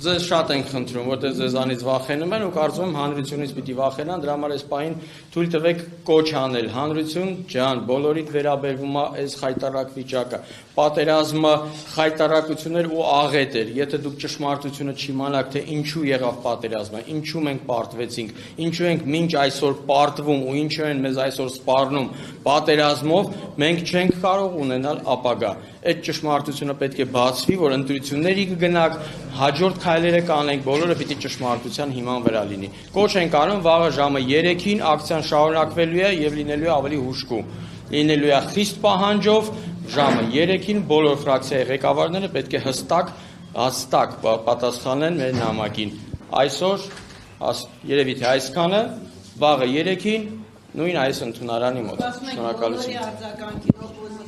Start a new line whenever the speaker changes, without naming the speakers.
Ձեզ շատ ենք խնդրում, որտեղ ձեզանից վախենում են ու կարծում եմ հանրությունից պիտի վախենան, դրա համար այս պահին թույլ տվեք կոչ անել։ Հանրություն ջան, բոլորիդ վերաբերվում է այս խայտառակ վիճակը։ Պատերազմը խայտառակություններ ու աղետ էր։ Եթե դուք ճշմարտությունը չիմանաք, թե ինչու եղավ պատերազմը, ինչու մենք պարտվեցինք, ինչու ենք մինչ այսօր պարտվում ու ինչու են մեզ այսօր սպառնում պատերազմով, մենք չենք կարող ունենալ ապագա։ Այդ ճշմարտությունը պետք է բացվի, որ ընտրությունների կգնաք, հաջորդ քայլերը կանենք, բոլորը պիտի ճշմարտության հիման վրա լինի։ Կոչ ենք անում վաղը ժամը 3-ին ակցիան շարունակվելու է եւ լինելու է ավելի հուժկու։ Լինելու է խիստ պահանջով ժամը 3-ին բոլոր ֆրակցիայի ղեկավարները պետք է հստակ պատասխանեն մեր նամակին։ Այսօր երևի թե այսքանը, վաղը 3-ին նույն այս ընդունարանի մոտ։ Շնորհակալություն։